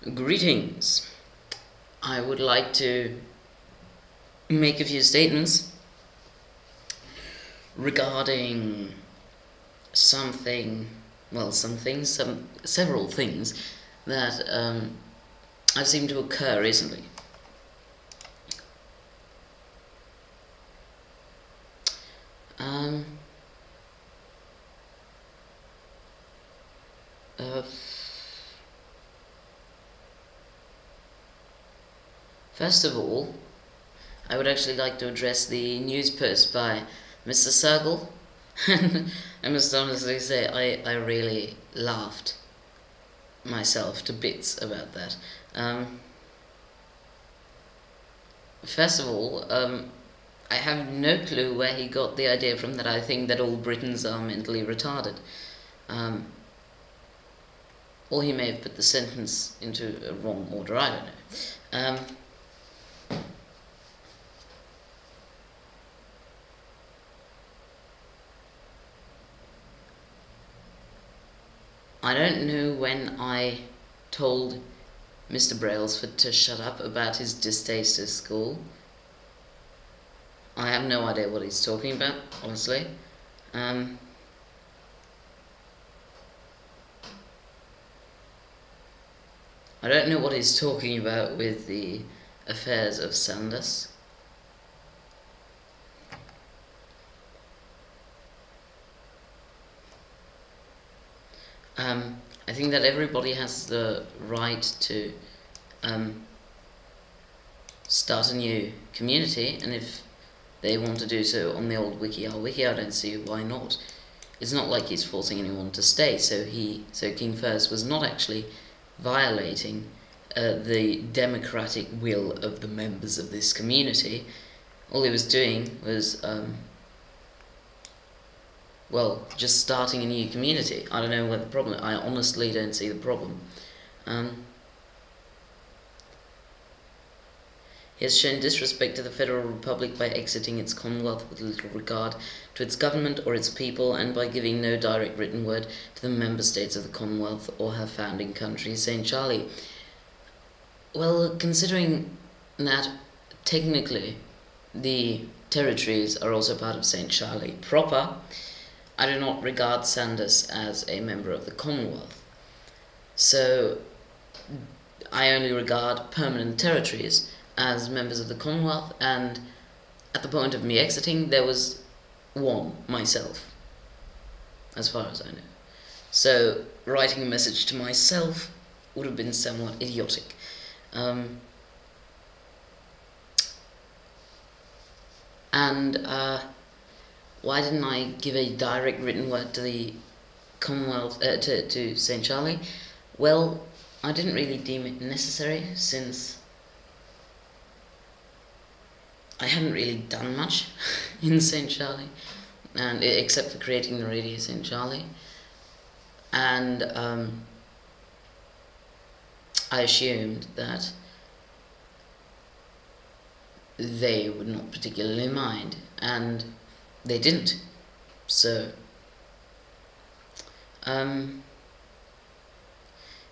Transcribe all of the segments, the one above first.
Greetings. I would like to make a few statements regarding several things that have seemed to occur recently. Um, uh, First of all, I would actually like to address the news post by Mr. Sörgel. And I must honestly say, I really laughed myself to bits about that. First of all, I have no clue where he got the idea from that I think that all Britons are mentally retarded. Or he may have put the sentence into a wrong order, I don't know. I don't know when I told Mr. Brailsford to shut up about his distaste at school. I have no idea what he's talking about, honestly. I don't know what he's talking about with the affairs of Sanders. I think that everybody has the right to start a new community, and if they want to do so on the old wiki, I don't see why not. It's not like he's forcing anyone to stay, so King First was not actually violating the democratic will of the members of this community. All he was doing was just starting a new community. I don't know what the problem. I honestly don't see the problem. He has shown disrespect to the Federal Republic by exiting its Commonwealth with little regard to its government or its people, and by giving no direct written word to the member states of the Commonwealth or her founding country, St. Charlie. Well, considering that technically the territories are also part of St. Charlie proper, I do not regard Sanders as a member of the Commonwealth. So I only regard permanent territories as members of the Commonwealth, and at the point of me exiting, there was one, myself, as far as I know. So writing a message to myself would have been somewhat idiotic. Why didn't I give a direct written word to the Commonwealth, to St. Charlie? Well, I didn't really deem it necessary, since I hadn't really done much in St. Charlie, and except for creating the Radio St. Charlie, and I assumed that they would not particularly mind, and they didn't. So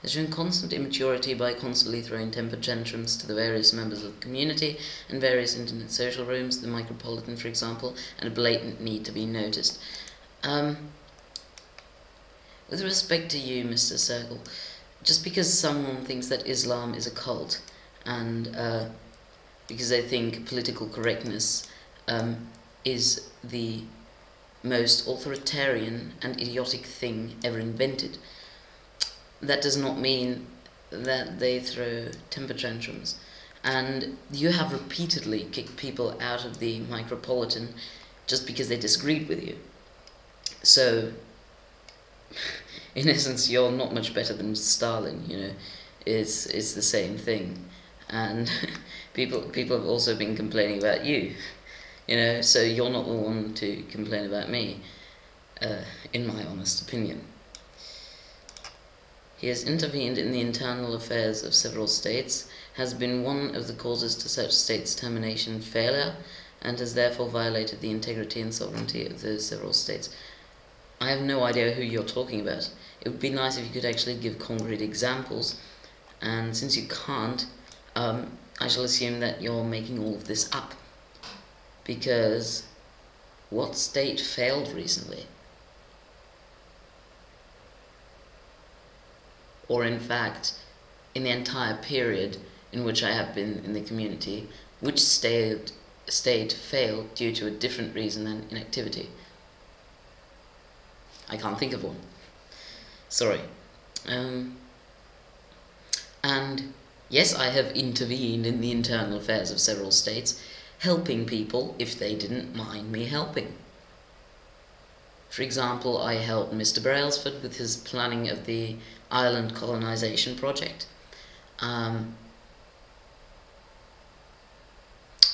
has shown constant immaturity by constantly throwing temper tantrums to the various members of the community and various internet social rooms, the Micropolitan for example, and a blatant need to be noticed. With respect to you, Mr. Sörgel, just because someone thinks that Islam is a cult, and because they think political correctness is the most authoritarian and idiotic thing ever invented, that does not mean that they throw temper tantrums. And you have repeatedly kicked people out of the Micropolitan just because they disagreed with you. So, in essence, you're not much better than Stalin, you know. It's the same thing. And people have also been complaining about you, you know, so you're not the one to complain about me, in my honest opinion. He has intervened in the internal affairs of several states, has been one of the causes to such states' termination failure, and has therefore violated the integrity and sovereignty of those several states. I have no idea who you're talking about. It would be nice if you could actually give concrete examples, And since you can't, I shall assume that you're making all of this up. Because what state failed recently? Or in fact, in the entire period in which I have been in the community, which state failed due to a different reason than inactivity? I can't think of one. Sorry. And yes, I have intervened in the internal affairs of several states, helping people if they didn't mind me helping. For example, I helped Mr. Brailsford with his planning of the island colonisation project. I'm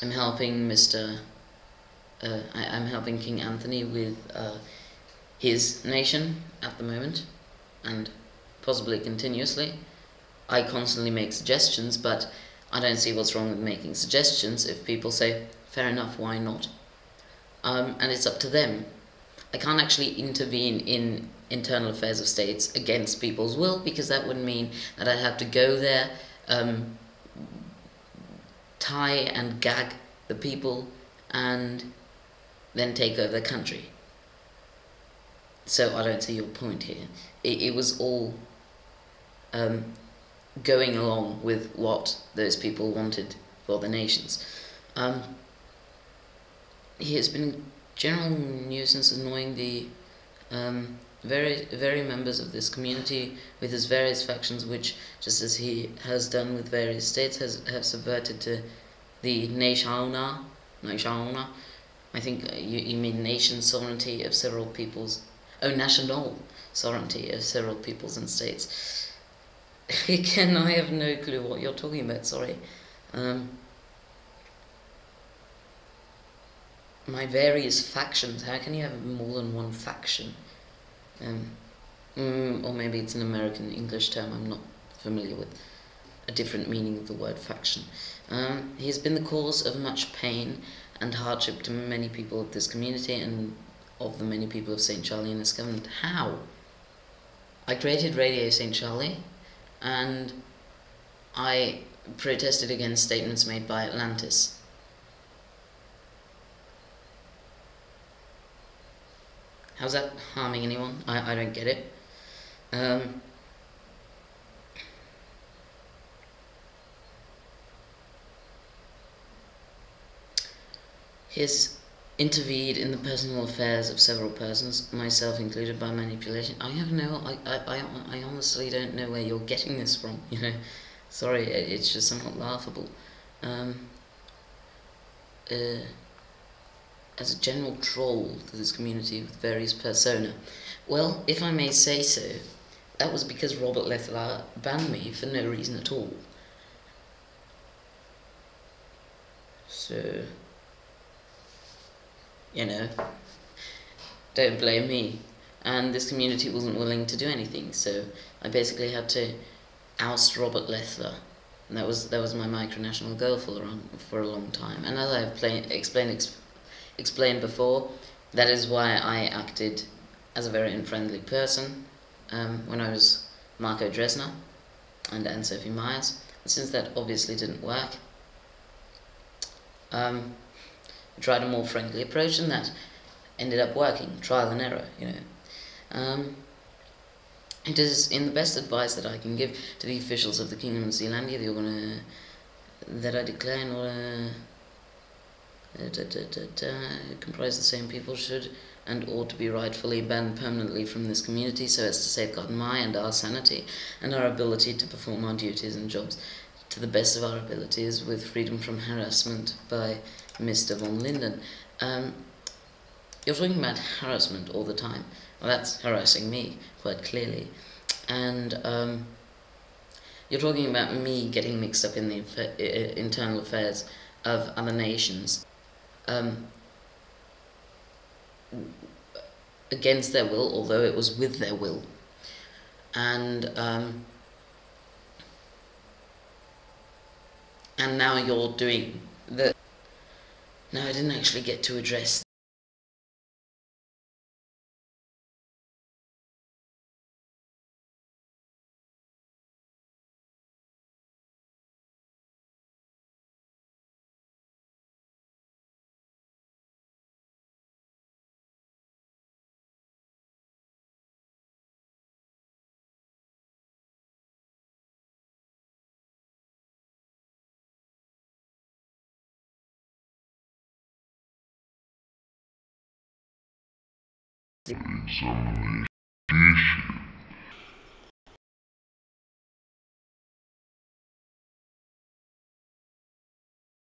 helping I'm helping King Anthony with his nation at the moment, and possibly continuously. I constantly make suggestions, but I don't see what's wrong with making suggestions if people say, fair enough, why not? And it's up to them. I can't actually intervene in internal affairs of states against people's will, because that would mean that I'd have to go there, tie and gag the people, and then take over the country. So I don't see your point here. It was all going along with what those people wanted for the nations. He has been a general nuisance, annoying the very members of this community with his various factions, which, just as he has done with various states, have subverted to the national. I think you mean nation sovereignty of several peoples. Oh, national sovereignty of several peoples and states. Again, I have no clue what you're talking about. Sorry. My various factions. How can you have more than one faction? Or maybe it's an American English term. I'm not familiar with a different meaning of the word faction. He has been the cause of much pain and hardship to many people of this community and of the many people of St. Charlie and its government. How? I created Radio St. Charlie, and I protested against statements made by Atlantis. How's that harming anyone? I don't get it. He has intervened in the personal affairs of several persons, myself included, by manipulation. I honestly don't know where you're getting this from, you know. Sorry, it's just somewhat laughable. As a general troll to this community with various persona. Well, if I may say so, that was because Robert Leffler banned me for no reason at all. So, you know, don't blame me. And this community wasn't willing to do anything, so I basically had to oust Robert Leffler. And that was my micronational goal for a long time. And as I've explained before, that is why I acted as a very unfriendly person when I was Marco Dresner and Anne-Sophie Myers. And since that obviously didn't work, I tried a more friendly approach, and that ended up working. Trial and error, you know. It is in the best advice that I can give to the officials of the Kingdom of Zealandia, that I declare in order comprise the same people should and ought to be rightfully banned permanently from this community, so as to safeguard my and our sanity and our ability to perform our duties and jobs to the best of our abilities, with freedom from harassment by Mr. von Linden. You're talking about harassment all the time. Well, that's harassing me, quite clearly. And you're talking about me getting mixed up in the internal affairs of other nations against their will, although it was with their will. And now you're doing the... No, I didn't actually get to address examination issue.